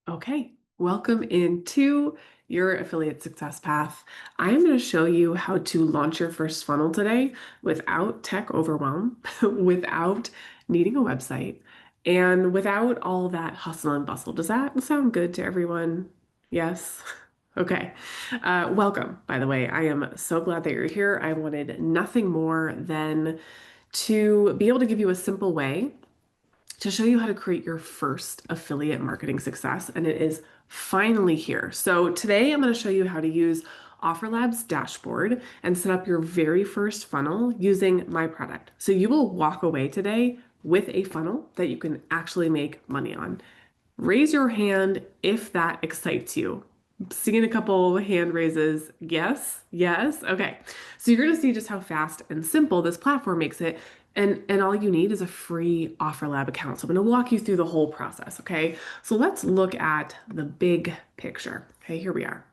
Okay, welcome into your affiliate success path. I am going to show you how to launch your first funnel today without tech overwhelm, without needing a website, and without all that hustle and bustle. Does that sound good to everyone? Yes? Okay. Welcome, by the way. I am so glad that you're here. I wanted nothing more than to be able to give you a simple way to show you how to create your first affiliate marketing success, and it is finally here. So today I'm going to show you how to use OfferLab's dashboard and set up your very first funnel using my product. So you will walk away today with a funnel that you can actually make money on. Raise your hand if that excites you. Seeing a couple hand raises. Yes, yes. Okay. So you're going to see just how fast and simple this platform makes it. And all you need is a free OfferLab account. So I'm going to walk you through the whole process. Okay. So let's look at the big picture. Okay. Here we are.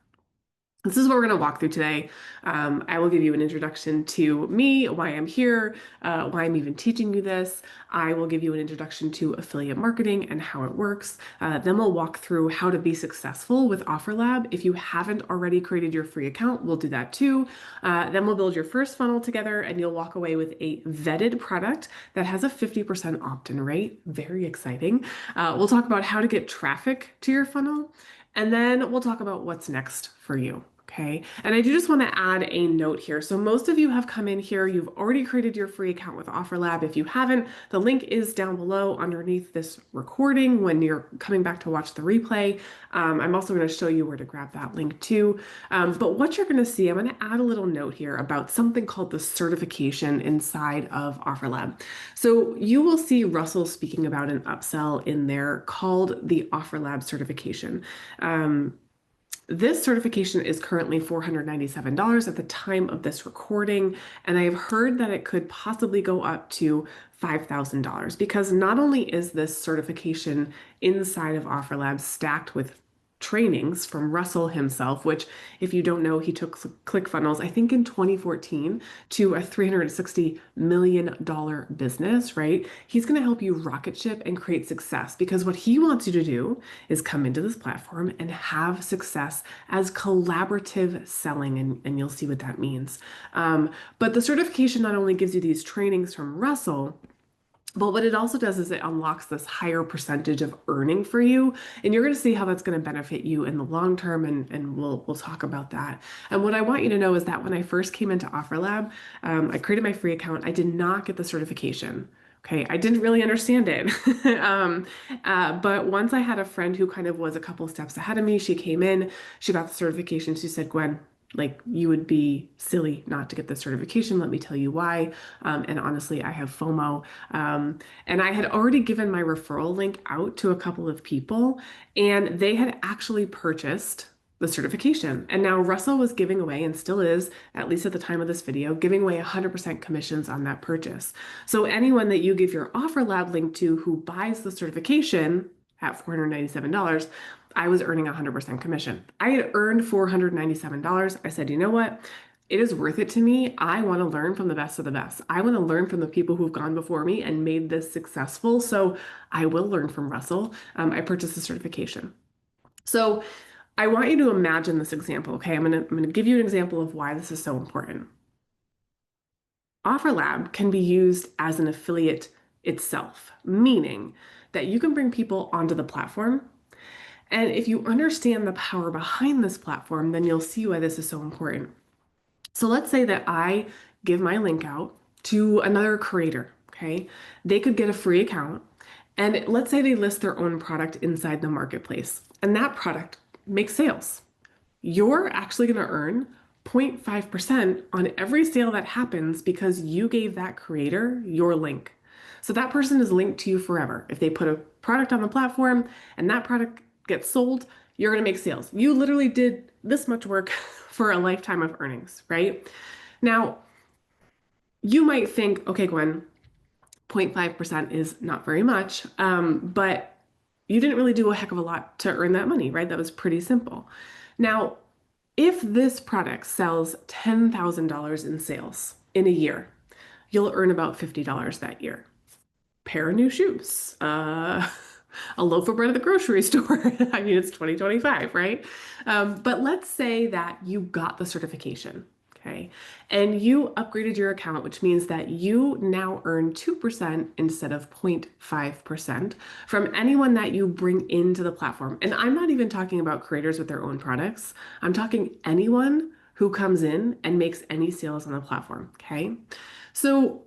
This is what we're going to walk through today. I will give you an introduction to me, why I'm here, why I'm even teaching you this. I will give you an introduction to affiliate marketing and how it works. Then we'll walk through how to be successful with OfferLab. If you haven't already created your free account, we'll do that too. Then we'll build your first funnel together and you'll walk away with a vetted product that has a 50% opt-in rate. Very exciting. We'll talk about how to get traffic to your funnel. And then we'll talk about what's next for you. Okay. And I do just want to add a note here. So most of you have come in here. You've already created your free account with OfferLab. If you haven't, the link is down below underneath this recording when you're coming back to watch the replay. I'm also going to show you where to grab that link too. But what you're going to see, I'm going to add a little note here about something called the certification inside of OfferLab. So you will see Russell speaking about an upsell in there called the OfferLab certification. This certification is currently $497 at the time of this recording, and I have heard that it could possibly go up to $5,000 because not only is this certification inside of OfferLabs stacked with trainings from Russell himself, which, if you don't know, he took ClickFunnels, I think in 2014 to a $360 million business, right? He's going to help you rocket ship and create success because what he wants you to do is come into this platform and have success as collaborative selling, and you'll see what that means. But the certification not only gives you these trainings from Russell, but what it also does is it unlocks this higher percentage of earning for you. And you're going to see how that's going to benefit you in the long term. And we'll talk about that. And what I want you to know is that when I first came into OfferLab, I created my free account. I did not get the certification. Okay, I didn't really understand it. But once I had a friend who kind of was a couple steps ahead of me, she came in, she got the certification. She said, Gwen, like, you would be silly not to get the certification. Let me tell you why. And honestly, I have FOMO. And I had already given my referral link out to a couple of people, and they had actually purchased the certification. And now Russell was giving away, and still is, at least at the time of this video, giving away 100% commissions on that purchase. So anyone that you give your OfferLab link to who buys the certification at $497, I was earning 100% commission. I had earned $497. I said, you know what? It is worth it to me. I want to learn from the best of the best. I want to learn from the people who've gone before me and made this successful. So I will learn from Russell. I purchased the certification. So I want you to imagine this example. Okay, I'm gonna give you an example of why this is so important. OfferLab can be used as an affiliate itself, meaning that you can bring people onto the platform. And if you understand the power behind this platform, then you'll see why this is so important. So let's say that I give my link out to another creator, okay? They could get a free account, and let's say they list their own product inside the marketplace, and that product makes sales. You're actually going to earn 0.5% on every sale that happens because you gave that creator your link. So that person is linked to you forever. If they put a product on the platform and that product gets sold, you're going to make sales. You literally did this much work for a lifetime of earnings, right? Now, you might think, okay, Gwen, 0.5% is not very much, but you didn't really do a heck of a lot to earn that money, right? That was pretty simple. Now, if this product sells $10,000 in sales in a year, you'll earn about $50 that year. Pair of new shoes. a loaf of bread at the grocery store. I mean, it's 2025, right? But let's say that you got the certification, okay? And you upgraded your account, which means that you now earn 2% instead of 0.5% from anyone that you bring into the platform. And I'm not even talking about creators with their own products. I'm talking anyone who comes in and makes any sales on the platform, okay? So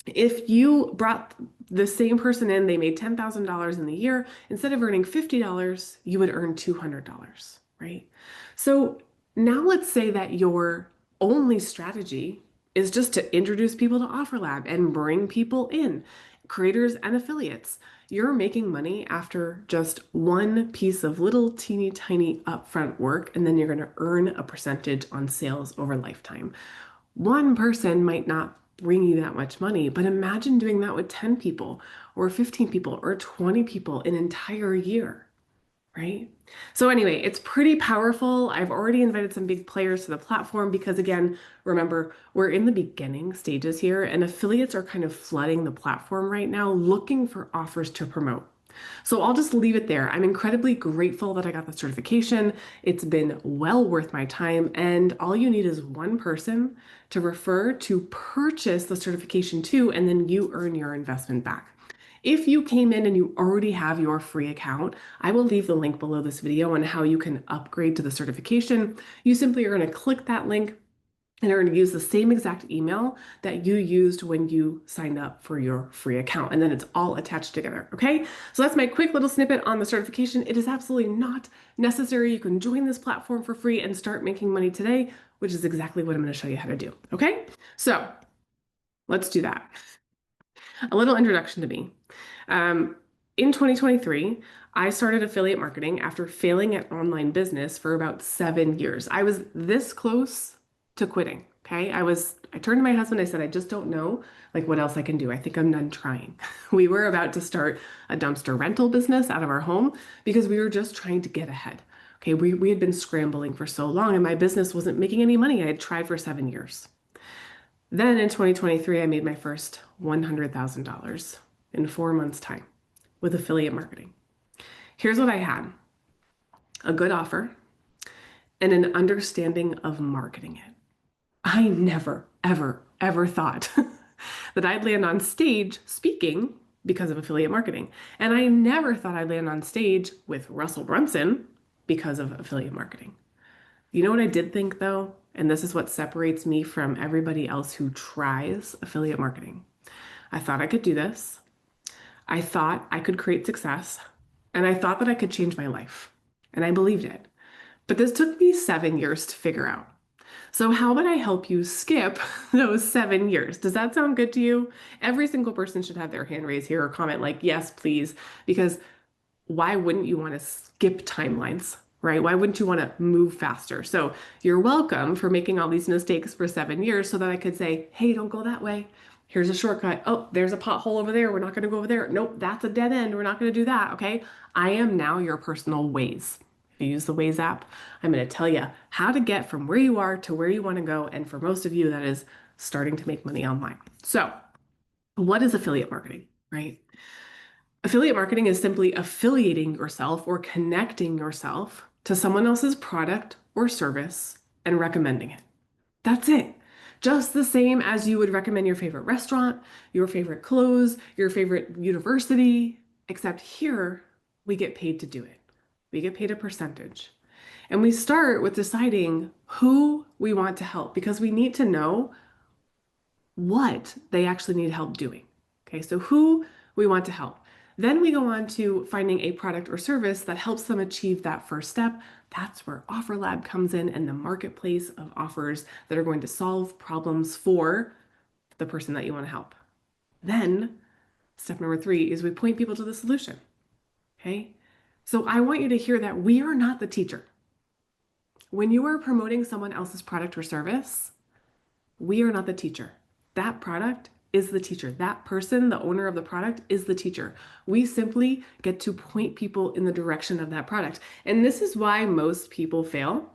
if you brought the same person in, they made $10,000 in the year, instead of earning $50, you would earn $200, right? So now let's say that your only strategy is just to introduce people to OfferLab and bring people in, creators and affiliates. You're making money after just one piece of little teeny tiny upfront work, and then you're going to earn a percentage on sales over lifetime. One person might not bring you that much money, but imagine doing that with 10 people or 15 people or 20 people an entire year, right? So anyway, it's pretty powerful. I've already invited some big players to the platform because again, remember, we're in the beginning stages here and affiliates are kind of flooding the platform right now looking for offers to promote. So I'll just leave it there. I'm incredibly grateful that I got the certification. It's been well worth my time. And all you need is one person to refer to purchase the certification to, and then you earn your investment back. If you came in and you already have your free account, I will leave the link below this video on how you can upgrade to the certification. You simply are going to click that link and are going to use the same exact email that you used when you signed up for your free account. And then it's all attached together. Okay. So that's my quick little snippet on the certification. It is absolutely not necessary. You can join this platform for free and start making money today, which is exactly what I'm going to show you how to do. Okay. So let's do that. A little introduction to me. In 2023, I started affiliate marketing after failing at online business for about 7 years. I was this close to quitting. Okay. I turned to my husband. I said, I just don't know like what else I can do. I think I'm done trying. We were about to start a dumpster rental business out of our home because we were just trying to get ahead. Okay. We had been scrambling for so long and my business wasn't making any money. I had tried for 7 years. Then in 2023, I made my first $100,000 in 4 months' time with affiliate marketing. Here's what I had: a good offer and an understanding of marketing it. I never, ever, ever thought that I'd land on stage speaking because of affiliate marketing. And I never thought I'd land on stage with Russell Brunson because of affiliate marketing. You know what I did think though? And this is what separates me from everybody else who tries affiliate marketing. I thought I could do this. I thought I could create success. And I thought that I could change my life. And I believed it. But this took me 7 years to figure out. So how about I help you skip those 7 years? Does that sound good to you? Every single person should have their hand raised here or comment like, yes, please, because why wouldn't you want to skip timelines, right? Why wouldn't you want to move faster? So you're welcome for making all these mistakes for 7 years so that I could say, hey, don't go that way. Here's a shortcut. Oh, there's a pothole over there. We're not going to go over there. Nope, that's a dead end. We're not going to do that. Okay. I am now your personal Waze. If you use the Waze app, I'm going to tell you how to get from where you are to where you want to go. And for most of you, that is starting to make money online. So, what is affiliate marketing, right? Affiliate marketing is simply affiliating yourself or connecting yourself to someone else's product or service and recommending it. That's it. Just the same as you would recommend your favorite restaurant, your favorite clothes, your favorite university, except here we get paid to do it. We get paid a percentage. And we start with deciding who we want to help because we need to know what they actually need help doing. Okay, so who we want to help. Then we go on to finding a product or service that helps them achieve that first step. That's where OfferLab comes in and the marketplace of offers that are going to solve problems for the person that you want to help. Then step number 3 is we point people to the solution. Okay, so I want you to hear that we are not the teacher. When you are promoting someone else's product or service, we are not the teacher. That product is the teacher. That person, the owner of the product, is the teacher. We simply get to point people in the direction of that product. And this is why most people fail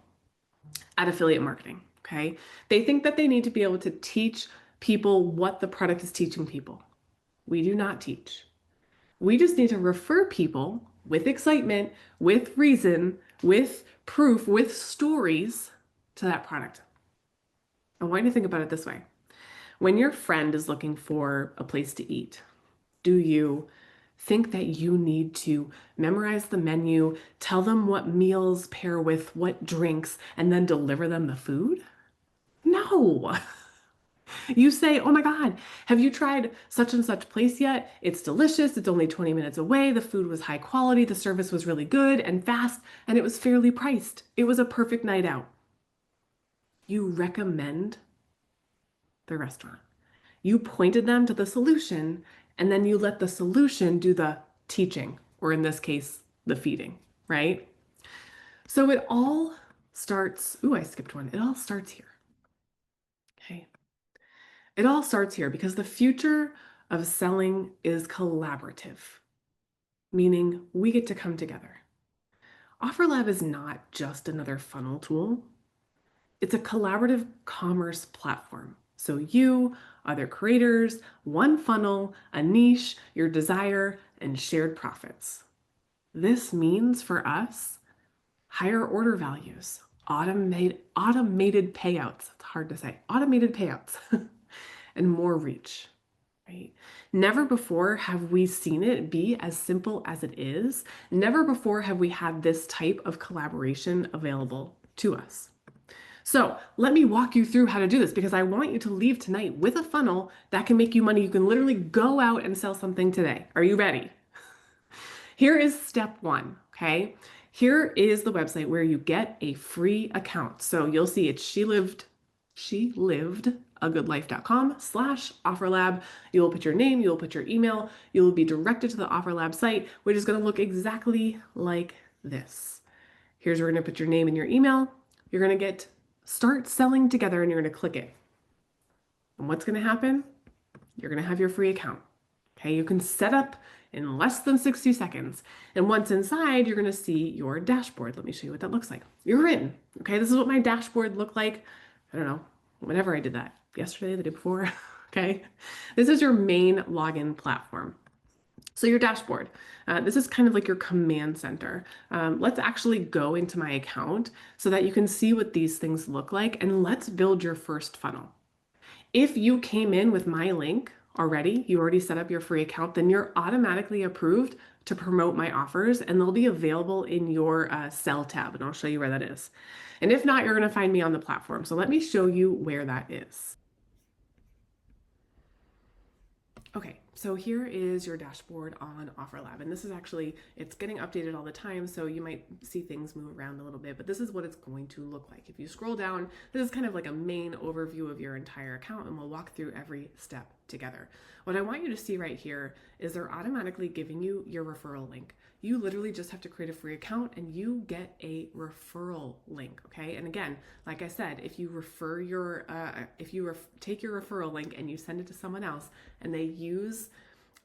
at affiliate marketing, okay? They think that they need to be able to teach people what the product is teaching people. We do not teach. We just need to refer people with excitement, with reason, with proof, with stories to that product. I want you to think about it this way. When your friend is looking for a place to eat, do you think that you need to memorize the menu, tell them what meals pair with what drinks, and then deliver them the food? No. You say, oh my God, have you tried such and such place yet? It's delicious. It's only 20 minutes away. The food was high quality. The service was really good and fast, and it was fairly priced. It was a perfect night out. You recommend the restaurant. You pointed them to the solution, and then you let the solution do the teaching, or in this case, the feeding, right? So it all starts, ooh, I skipped one. It all starts here. Okay. It all starts here because the future of selling is collaborative, meaning we get to come together. OfferLab is not just another funnel tool, it's a collaborative commerce platform. So you, other creators, one funnel, a niche, your desire, and shared profits. This means for us higher order values, automated payouts. It's hard to say, automated payouts, and more reach. Right? Never before have we seen it be as simple as it is. Never before have we had this type of collaboration available to us. So let me walk you through how to do this because I want you to leave tonight with a funnel that can make you money. You can literally go out and sell something today. Are you ready? Here is step one, okay? Here is the website where you get a free account. So you'll see it's shelivedagoodlife.com/offerlab. You'll put your name, you'll put your email, you'll be directed to the OfferLab site, which is going to look exactly like this. Here's where you're going to put your name and your email. You're going to get start selling together and you're going to click it. And what's going to happen? You're going to have your free account. Okay, you can set up in less than 60 seconds. And once inside, you're going to see your dashboard. Let me show you what that looks like. You're in. Okay, this is what my dashboard looked like. I don't know, whenever I did that, yesterday, the day before. Okay, this is your main login platform. So your dashboard, this is kind of like your command center. Let's actually go into my account so that you can see what these things look like, and let's build your first funnel. If you came in with my link already, you already set up your free account, then you're automatically approved to promote my offers, and they'll be available in your sell tab, and I'll show you where that is. And if not, you're going to find me on the platform. So let me show you where that is. Okay, so here is your dashboard on OfferLab, and this is actually, it's getting updated all the time, so you might see things move around a little bit, but this is what it's going to look like. If you scroll down, this is kind of like a main overview of your entire account, and we'll walk through every step together. What I want you to see right here is they're automatically giving you your referral link. You literally just have to create a free account and you get a referral link, okay? And again, like I said, if you refer your, take your referral link and you send it to someone else and they use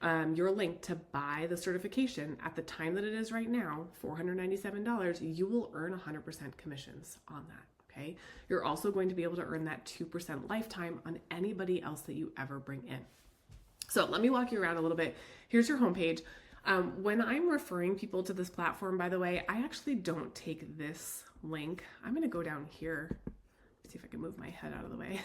your link to buy the certification at the time that it is right now, $497, you will earn 100% commissions on that, okay? You're also going to be able to earn that 2% lifetime on anybody else that you ever bring in. So let me walk you around a little bit. Here's your homepage. When I'm referring people to this platform, by the way, I actually don't take this link. I'm going to go down here. Let's see if I can move my head out of the way.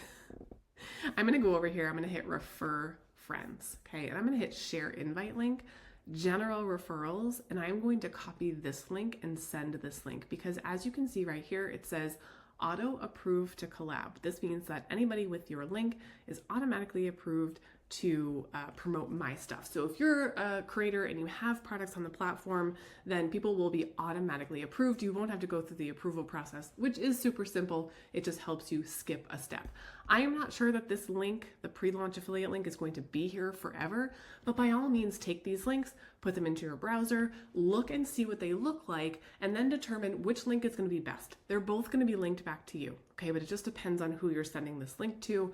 I'm going to go over here. I'm going to hit refer friends. Okay. And I'm going to hit share invite link, general referrals. And I'm going to copy this link and send this link because as you can see right here, it says auto approved to collab. This means that anybody with your link is automatically approved to promote my stuff. So if you're a creator and you have products on the platform, then people will be automatically approved. You won't have to go through the approval process, which is super simple. It just helps you skip a step. I am not sure that this link, the pre-launch affiliate link, is going to be here forever, but by all means, take these links, put them into your browser, look and see what they look like, and then determine which link is going to be best. They're both going to be linked back to you, okay? But it just depends on who you're sending this link to.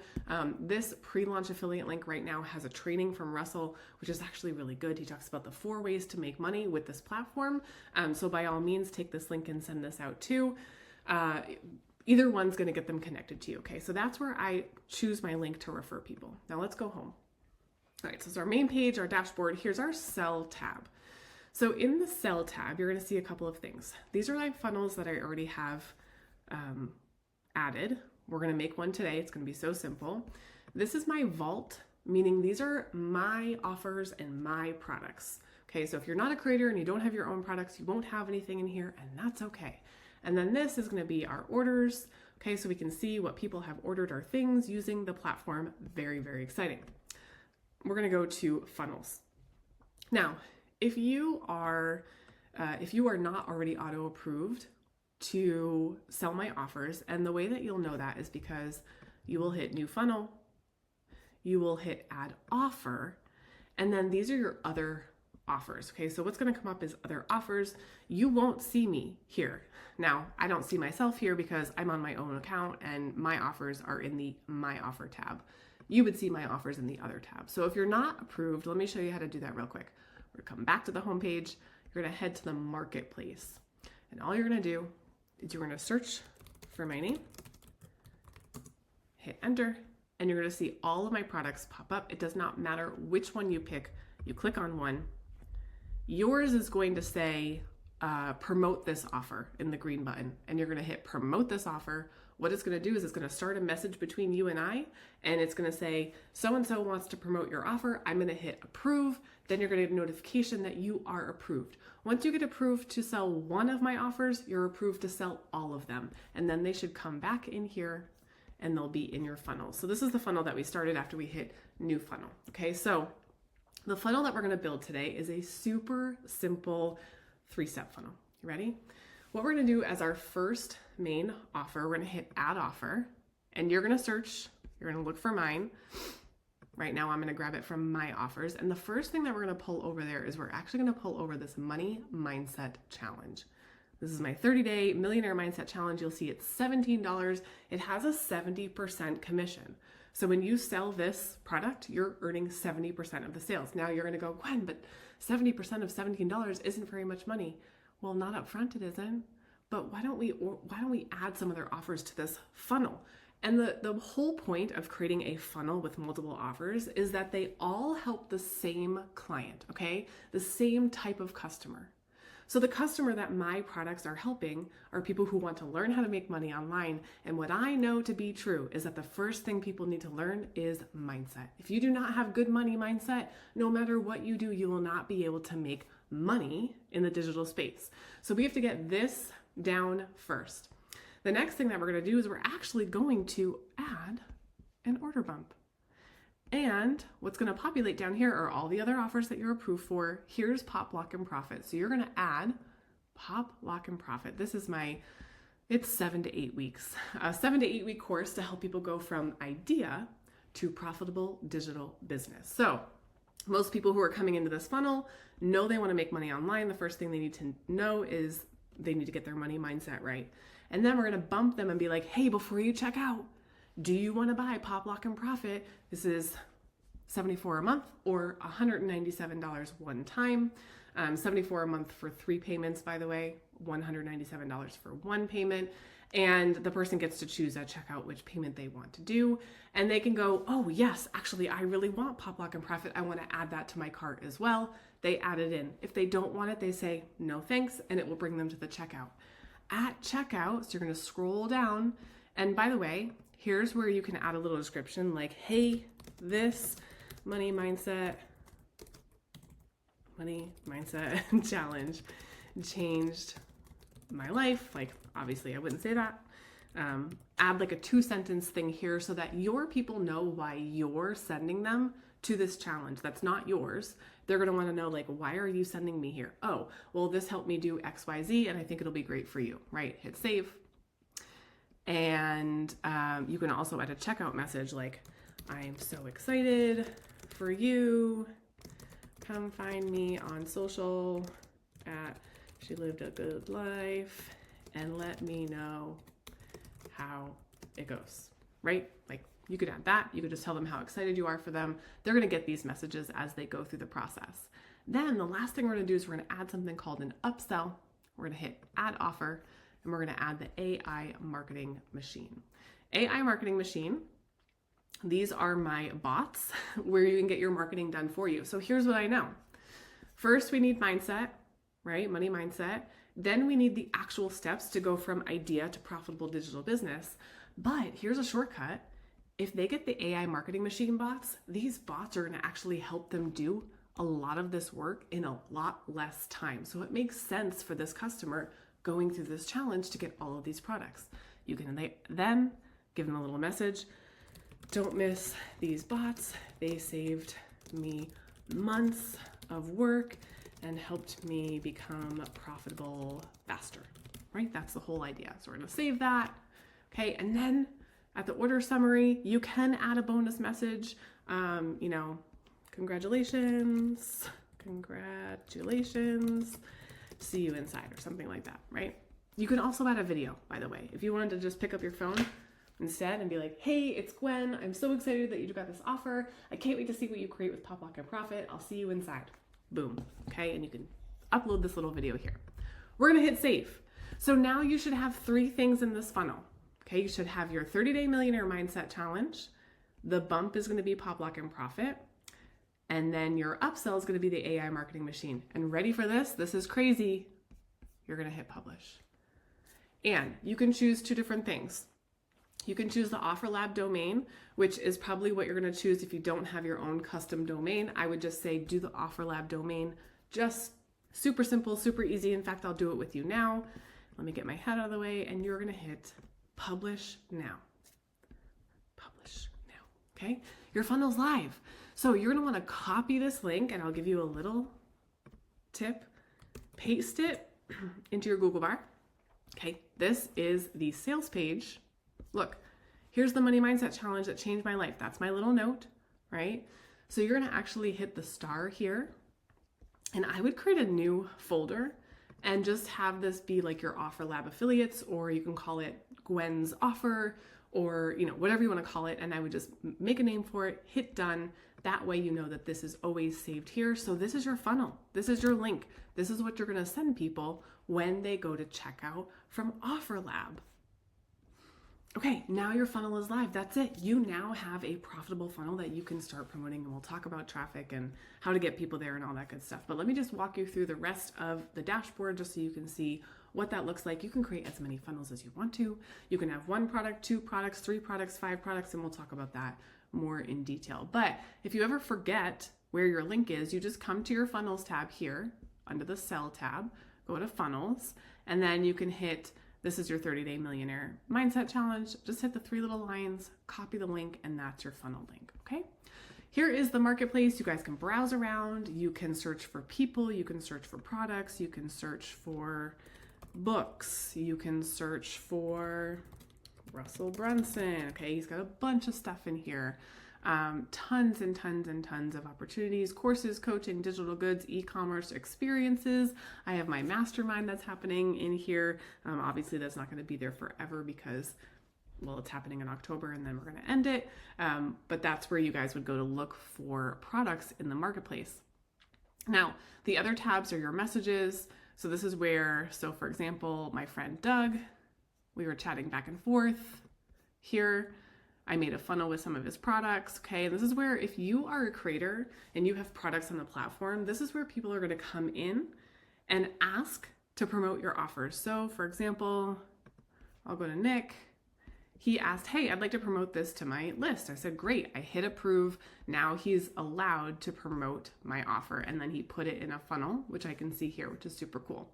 This pre-launch affiliate link right now has a training from Russell, which is actually really good. He talks about the 4 ways to make money with this platform. So by all means, take this link and send this out too. Either one's going to get them connected to you, okay? So that's where I choose my link to refer people. Now let's go home. All right, so it's our main page, our dashboard. Here's our Sell tab. So in the Sell tab, you're going to see a couple of things. These are my funnels that I already have added. We're going to make one today. It's going to be so simple. This is my vault, meaning these are my offers and my products. Okay, so if you're not a creator and you don't have your own products, you won't have anything in here, and that's okay. And then this is going to be our orders. Okay, so we can see what people have ordered our things using the platform. Very, very exciting. We're going to go to funnels. Now, if you are not already auto approved to sell my offers, and the way that you'll know that is because you will hit new funnel, you will hit add offer, and then these are your other offers. Okay, so what's going to come up is other offers. You won't see me here. Now, I don't see myself here because I'm on my own account and my offers are in the My Offer tab. You would see my offers in the other tab. So if you're not approved, let me show you how to do that real quick. We're going to come back to the home page. You're going to head to the marketplace. And all you're going to do is you're going to search for my name, hit enter, and you're going to see all of my products pop up. It does not matter which one you pick. You click on one. Yours is going to say promote this offer in the green button, and you're going to hit promote this offer. What it's going to do is it's going to start a message between you and I, and it's going to say so-and-so wants to promote your offer. I'm going to hit approve. Then you're going to get a notification that you are approved. Once you get approved to sell one of my offers, you're approved to sell all of them, and then they should come back in here and they'll be in your funnel. So this is the funnel that we started after we hit new funnel. Okay, so the funnel that we're going to build today is a super simple 3-step funnel. You ready? What we're going to do as our first main offer, we're going to hit add offer, and you're going to search, you're going to look for mine. Right now, I'm going to grab it from my offers. And the first thing that we're going to pull over there is we're actually going to pull over this Money Mindset Challenge. This is my 30-day Millionaire Mindset Challenge. You'll see it's $17. It has a 70% commission. So when you sell this product, you're earning 70% of the sales. Now you're going to go, Gwen, but 70% of $17 isn't very much money. Well, not up front, it isn't. But why don't we add some other offers to this funnel? And the whole point of creating a funnel with multiple offers is that they all help the same client, okay? The same type of customer. So the customer that my products are helping are people who want to learn how to make money online. And what I know to be true is that the first thing people need to learn is mindset. If you do not have good money mindset, no matter what you do, you will not be able to make money in the digital space. So we have to get this down first. The next thing that we're going to do is we're actually going to add an order bump. And what's going to populate down here are all the other offers that you're approved for. Here's Pop, Lock, and Profit. So you're going to add Pop, Lock, and Profit. This is it's 7 to 8 weeks. A 7 to 8 week course to help people go from idea to profitable digital business. So most people who are coming into this funnel know they want to make money online. The first thing they need to know is they need to get their money mindset right. And then we're going to bump them and be like, hey, before you check out, do you want to buy Pop, Lock, and Profit? This is $74 a month or $197 one time. $74 a month for 3 payments, by the way, $197 for one payment. And the person gets to choose at checkout which payment they want to do. And they can go, oh yes, actually, I really want Pop, Lock, and Profit. I want to add that to my cart as well. They add it in. If they don't want it, they say, no thanks, and it will bring them to the checkout. At checkout, so you're going to scroll down. And by the way, here's where you can add a little description like, hey, this money mindset challenge changed my life. Like, obviously I wouldn't say that. Add like a 2-sentence thing here so that your people know why you're sending them to this challenge that's not yours. They're going to want to know, like, why are you sending me here? Oh, well, this helped me do XYZ and I think it'll be great for you, right? Hit save. And you can also add a checkout message like, I'm so excited for you. Come find me on social at She Lived a Good Life and let me know how it goes, right? Like, you could add that. You could just tell them how excited you are for them. They're going to get these messages as they go through the process. Then the last thing we're going to do is we're going to add something called an upsell. We're going to hit add offer, and we're going to add the AI marketing machine. AI marketing machine These are my bots where you can get your marketing done for you. So here's what I know. First, we need mindset, right? Money mindset. Then we need the actual steps to go from idea to profitable digital business. But here's a shortcut. If they get the AI marketing machine bots, these bots are going to actually help them do a lot of this work in a lot less time. So it makes sense for this customer going through this challenge to get all of these products. You can then give them a little message. Don't miss these bots. They saved me months of work and helped me become profitable faster, right? That's the whole idea. So we're going to save that. Okay. And then at the order summary, you can add a bonus message. Congratulations, see you inside, or something like that, right? You can also add a video, by the way. If you wanted to just pick up your phone instead and be like, hey, it's Gwen. I'm so excited that you got this offer. I can't wait to see what you create with Pop Lock and Profit. I'll see you inside. Boom. Okay. And you can upload this little video here. We're going to hit save. So now you should have 3 things in this funnel. Okay. You should have your 30-day millionaire mindset challenge. The bump is going to be Pop Lock and Profit. And then your upsell is going to be the AI marketing machine. And ready for this? This is crazy. You're going to hit publish. And you can choose 2 different things. You can choose the OfferLab domain, which is probably what you're going to choose if you don't have your own custom domain. I would just say do the OfferLab domain. Just super simple, super easy. In fact, I'll do it with you now. Let me get my head out of the way, and you're going to hit publish now. Publish now. Okay? Your funnel's live. So you're going to want to copy this link, and I'll give you a little tip. Paste it into your Google bar. Okay? This is the sales page. Look, here's the money mindset challenge that changed my life. That's my little note, right? So you're going to actually hit the star here, and I would create a new folder and just have this be like your OfferLab affiliates, or you can call it Gwen's offer, or whatever you want to call it. And I would just make a name for it, hit done. That way you know that this is always saved here. So this is your funnel. This is your link. This is what you're going to send people when they go to checkout from OfferLab. Okay, now your funnel is live. That's it. You now have a profitable funnel that you can start promoting, and we'll talk about traffic and how to get people there and all that good stuff. But let me just walk you through the rest of the dashboard just so you can see what that looks like. You can create as many funnels as you want to. You can have 1 product, 2 products, 3 products, 5 products, and we'll talk about that more in detail. But if you ever forget where your link is, you just come to your funnels tab here under the sell tab, go to funnels, and then you can hit this is your 30-day millionaire mindset challenge. Just hit the 3 little lines, copy the link, and that's your funnel link, okay? Here is the marketplace. You guys can browse around. You can search for people. You can search for products. You can search for books. You can search for Russell Brunson. Okay, he's got a bunch of stuff in here. Tons and tons and tons of opportunities, courses, coaching, digital goods, e-commerce experiences. I have my mastermind that's happening in here. Obviously that's not going to be there forever because, well, it's happening in October and then we're going to end it. But that's where you guys would go to look for products in the marketplace. Now, the other tabs are your messages. So this is where, so for example, my friend Doug, we were chatting back and forth here. I made a funnel with some of his products. Okay. And this is where, if you are a creator and you have products on the platform, this is where people are going to come in and ask to promote your offers. So for example, I'll go to Nick. He asked, hey, I'd like to promote this to my list. I said, great. I hit approve. Now he's allowed to promote my offer. And then he put it in a funnel, which I can see here, which is super cool.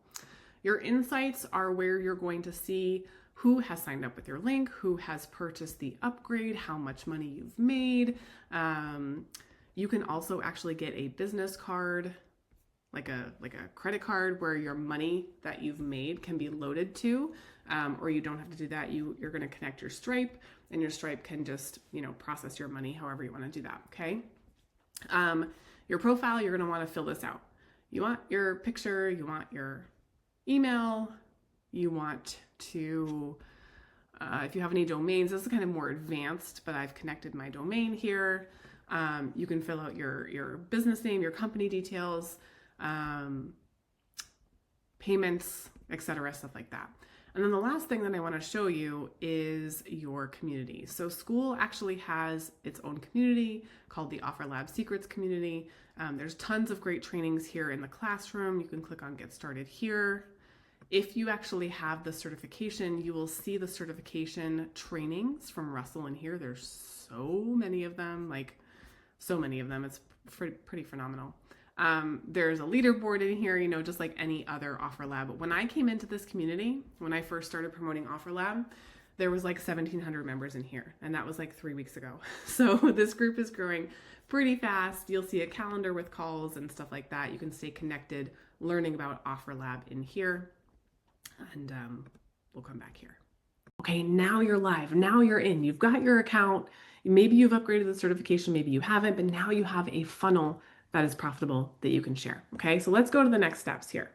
Your insights are where you're going to see who has signed up with your link, who has purchased the upgrade, how much money you've made. You can also actually get a business card, like a credit card where your money that you've made can be loaded to, or you don't have to do that. You're going to connect your Stripe, and your Stripe can just, process your money however you want to do that. Okay. Your profile, you're going to want to fill this out. You want your picture, you want your email, you want to, if you have any domains, this is kind of more advanced, but I've connected my domain here. You can fill out your business name, your company details, payments, etc., stuff like that. And then the last thing that I want to show you is your community. So Skool actually has its own community called the Offer Lab Secrets community. There's tons of great trainings here in the classroom. You can click on Get Started here. If you actually have the certification, you will see the certification trainings from Russell in here. There's so many of them, like so many of them. It's pretty phenomenal. There's a leaderboard in here, just like any other Offer Lab. When I came into this community, when I first started promoting Offer Lab, there was like 1,700 members in here, and that was like 3 weeks ago. So this group is growing pretty fast. You'll see a calendar with calls and stuff like that. You can stay connected, learning about Offer Lab in here, and we'll come back here. Okay, now you're live. Now you're in. You've got your account. Maybe you've upgraded the certification, maybe you haven't, but now you have a funnel that is profitable that you can share. Okay, so let's go to the next steps here.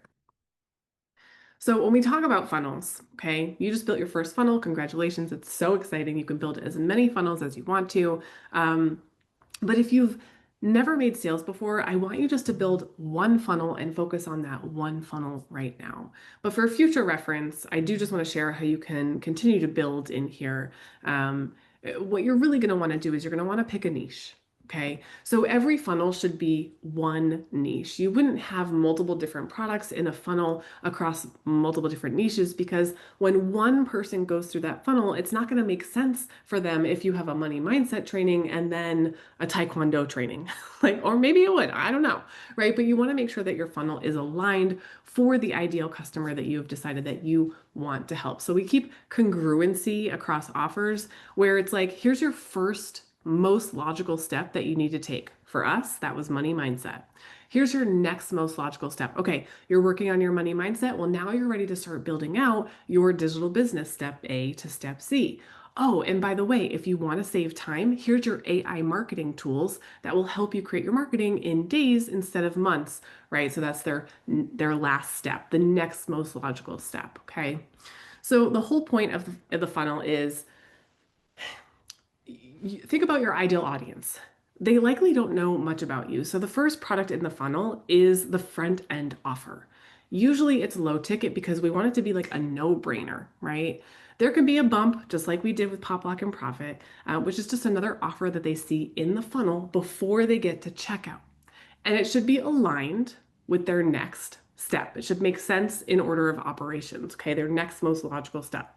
So when we talk about funnels, okay, you just built your first funnel. Congratulations. It's so exciting. You can build as many funnels as you want to. But if you've never made sales before, I want you just to build one funnel and focus on that one funnel right now. But for future reference, I do just want to share how you can continue to build in here. What you're really going to want to do is you're going to want to pick a niche. Okay, so every funnel should be one niche. You wouldn't have multiple different products in a funnel across multiple different niches, because when one person goes through that funnel, it's not going to make sense for them if you have a money mindset training and then a taekwondo training. Or maybe it would, I don't know, right? But you want to make sure that your funnel is aligned for the ideal customer that you have decided that you want to help. So we keep congruency across offers, where it's like, here's your first most logical step that you need to take. For us, that was money mindset. Here's your next most logical step. Okay, you're working on your money mindset. Well, now you're ready to start building out your digital business, step A to step C. Oh, and by the way, if you want to save time, here's your AI marketing tools that will help you create your marketing in days instead of months, right? So that's their last step, the next most logical step, okay? So the whole point of the funnel is, think about your ideal audience. They likely don't know much about you. So the first product in the funnel is the front end offer. Usually it's low ticket because we want it to be like a no-brainer, right? There can be a bump, just like we did with Pop Lock and Profit, which is just another offer that they see in the funnel before they get to checkout. And it should be aligned with their next step. It should make sense in order of operations, okay? Their next most logical step.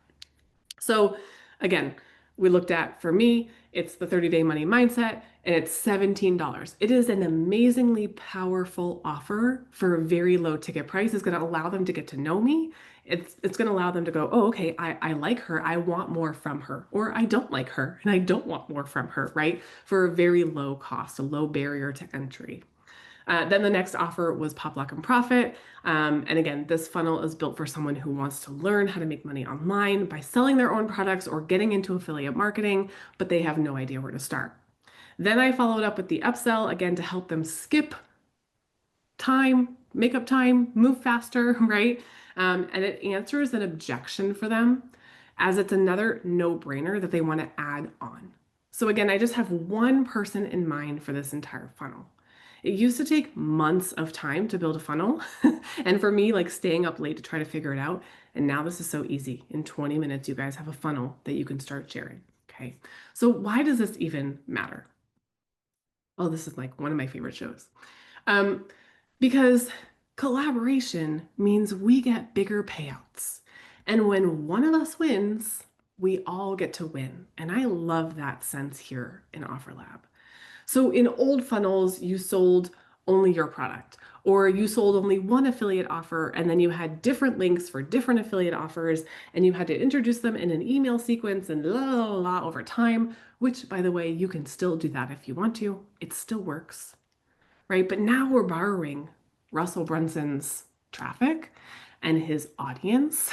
So again, we looked at, for me, it's the 30-day money mindset, and it's $17. It is an amazingly powerful offer for a very low ticket price. It's going to allow them to get to know me. It's going to allow them to go, oh, okay, I like her. I want more from her. Or I don't like her and I don't want more from her, right? For a very low cost, a low barrier to entry. Then the next offer was Pop Lock and Profit. And again, this funnel is built for someone who wants to learn how to make money online by selling their own products or getting into affiliate marketing, but they have no idea where to start. Then I followed up with the upsell, again, to help them skip time, make up time, move faster, right? And it answers an objection for them, as it's another no-brainer that they want to add on. So again, I just have one person in mind for this entire funnel. It used to take months of time to build a funnel. And for me, like staying up late to try to figure it out. And now this is so easy. In 20 minutes, you guys have a funnel that you can start sharing. Okay. So why does this even matter? Oh, this is like one of my favorite shows. Because collaboration means we get bigger payouts. And when one of us wins, we all get to win. And I love that sense here in OfferLab. So in old funnels, you sold only your product, or you sold only one affiliate offer, and then you had different links for different affiliate offers, and you had to introduce them in an email sequence and la la la over time, which, by the way, you can still do that if you want to. It still works, right? But now we're borrowing Russell Brunson's traffic and his audience.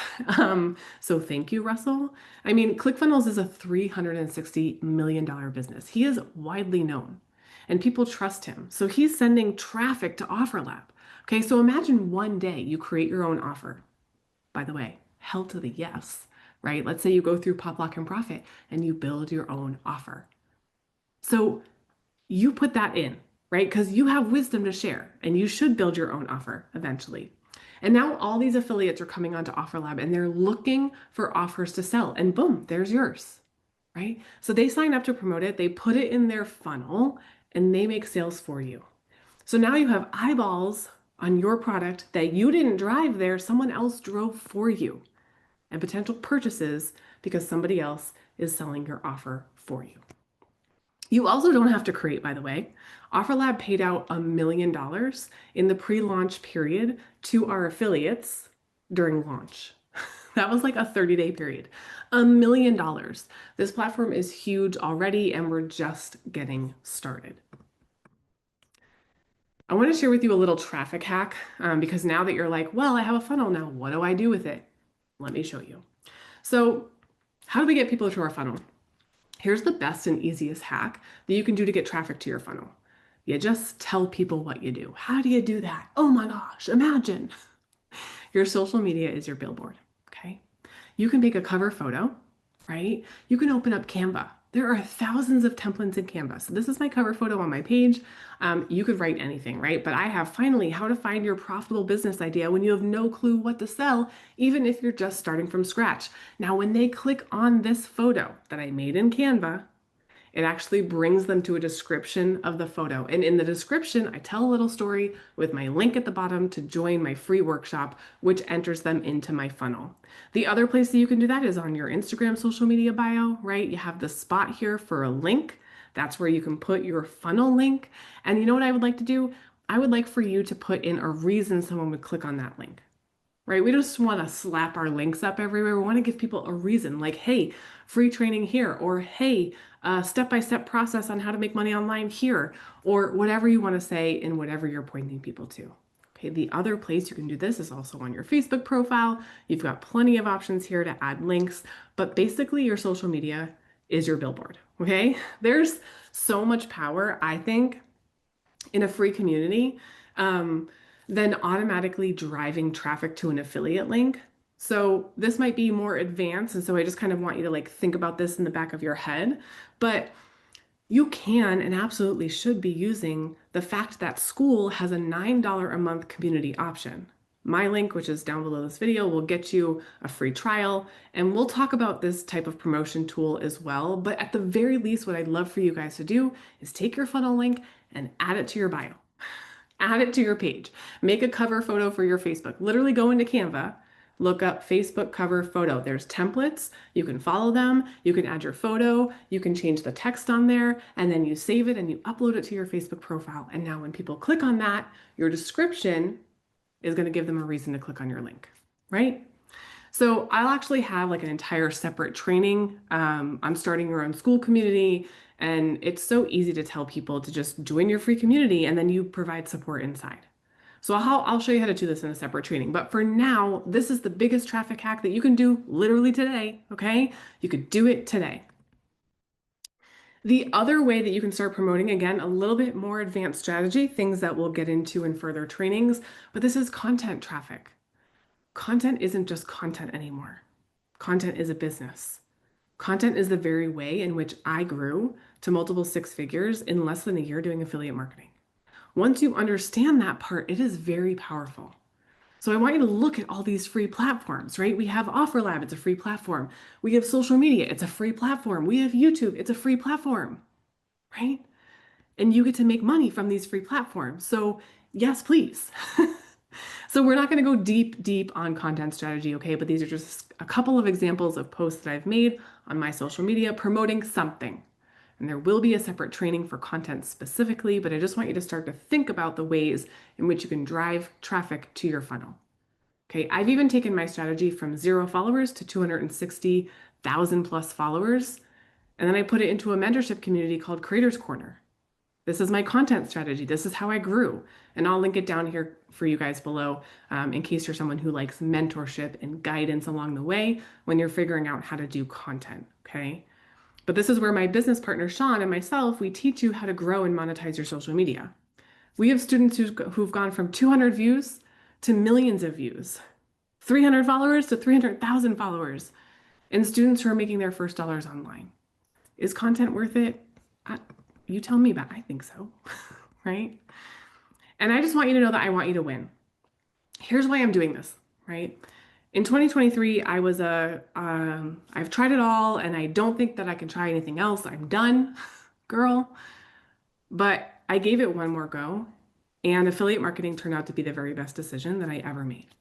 So thank you, Russell. I mean, ClickFunnels is a $360 million business. He is widely known and people trust him. So he's sending traffic to OfferLab. Okay, so imagine one day you create your own offer. By the way, hell to the yes, right? Let's say you go through Pop Lock and Profit and you build your own offer. So you put that in, right? Because you have wisdom to share and you should build your own offer eventually. And now all these affiliates are coming onto OfferLab and they're looking for offers to sell. And boom, there's yours, right? So they sign up to promote it, they put it in their funnel, and they make sales for you. So now you have eyeballs on your product that you didn't drive there, someone else drove for you, and potential purchases because somebody else is selling your offer for you. You also don't have to create, by the way. OfferLab paid out $1 million in the pre-launch period to our affiliates during launch. That was like a 30-day period. $1 million. This platform is huge already, and we're just getting started. I want to share with you a little traffic hack because now that you're like, well, I have a funnel now, what do I do with it? Let me show you. So, how do we get people to our funnel? Here's the best and easiest hack that you can do to get traffic to your funnel. You just tell people what you do. How do you do that? Oh my gosh, imagine. Your social media is your billboard, okay? You can make a cover photo, right? You can open up Canva. There are thousands of templates in Canva. So this is my cover photo on my page. You could write anything, right? But I have finally how to find your profitable business idea when you have no clue what to sell, even if you're just starting from scratch. Now, when they click on this photo that I made in Canva, it actually brings them to a description of the photo. And in the description, I tell a little story with my link at the bottom to join my free workshop, which enters them into my funnel. The other place that you can do that is on your Instagram social media bio, right? You have the spot here for a link. That's where you can put your funnel link. And you know what I would like to do? I would like for you to put in a reason someone would click on that link. Right? We just want to slap our links up everywhere. We want to give people a reason like, hey, free training here, or hey, step-by-step process on how to make money online here, or whatever you want to say and whatever you're pointing people to. Okay, the other place you can do this is also on your Facebook profile. You've got plenty of options here to add links, but basically your social media is your billboard. Okay, there's so much power, I think, in a free community. Then automatically driving traffic to an affiliate link. So this might be more advanced. And so I just kind of want you to like think about this in the back of your head. But you can and absolutely should be using the fact that school has a $9 a month community option. My link, which is down below this video, will get you a free trial. And we'll talk about this type of promotion tool as well. But at the very least, what I'd love for you guys to do is take your funnel link and add it to your bio. Add it to your page. Make a cover photo for your Facebook. Literally go into Canva, look up Facebook cover photo. There's templates. You can follow them. You can add your photo. You can change the text on there, and then you save it and you upload it to your Facebook profile. And now when people click on that, your description is going to give them a reason to click on your link, right? So I'll actually have like an entire separate training. I'm starting your own school community, and it's so easy to tell people to just join your free community and then you provide support inside. So I'll show you how to do this in a separate training. But for now, this is the biggest traffic hack that you can do literally today, okay? You could do it today. The other way that you can start promoting, again, a little bit more advanced strategy, things that we'll get into in further trainings, but this is content traffic. Content isn't just content anymore. Content is a business. Content is the very way in which I grew to multiple six figures in less than a year doing affiliate marketing. Once you understand that part, it is very powerful. So I want you to look at all these free platforms, right? We have OfferLab, it's a free platform. We have social media, it's a free platform. We have YouTube, it's a free platform, right? And you get to make money from these free platforms. So yes, please. So we're not going to go deep on content strategy, okay? But these are just a couple of examples of posts that I've made on my social media promoting something. And there will be a separate training for content specifically, but I just want you to start to think about the ways in which you can drive traffic to your funnel. Okay, I've even taken my strategy from 0 followers to 260,000 plus followers. And then I put it into a mentorship community called Creators Corner. This is my content strategy. This is how I grew. And I'll link it down here for you guys below in case you're someone who likes mentorship and guidance along the way when you're figuring out how to do content, okay? But this is where my business partner, Sean, and myself, we teach you how to grow and monetize your social media. We have students who've gone from 200 views to millions of views, 300 followers to 300,000 followers, and students who are making their first dollars online. Is content worth it? You tell me, but I think so, right? And I just want you to know that I want you to win. Here's why I'm doing this, right? In 2023, I've tried it all and I don't think that I can try anything else. I'm done, girl. But I gave it one more go, and affiliate marketing turned out to be the very best decision that I ever made.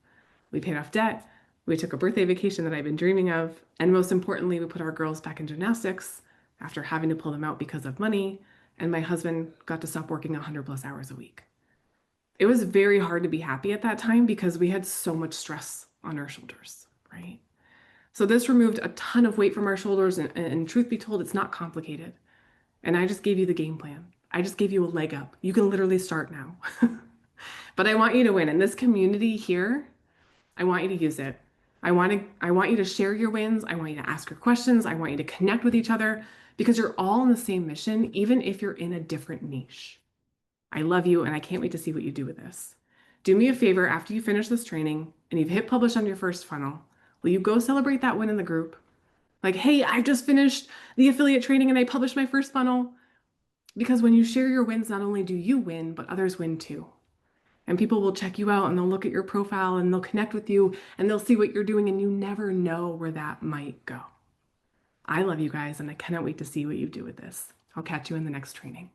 We paid off debt, we took a birthday vacation that I've been dreaming of, and most importantly, we put our girls back in gymnastics after having to pull them out because of money, and my husband got to stop working 100 plus hours a week. It was very hard to be happy at that time because we had so much stress on our shoulders, right? So this removed a ton of weight from our shoulders, and truth be told, it's not complicated. And I just gave you the game plan. I just gave you a leg up. You can literally start now. But I want you to win. In this community here, I want you to use it. I want you to share your wins. I want you to ask your questions. I want you to connect with each other because you're all on the same mission, even if you're in a different niche. I love you and I can't wait to see what you do with this. Do me a favor after you finish this training and you've hit publish on your first funnel. Will you go celebrate that win in the group? Like, hey, I just finished the affiliate training and I published my first funnel. Because when you share your wins, not only do you win, but others win too. And people will check you out and they'll look at your profile and they'll connect with you and they'll see what you're doing, and you never know where that might go. I love you guys and I cannot wait to see what you do with this. I'll catch you in the next training.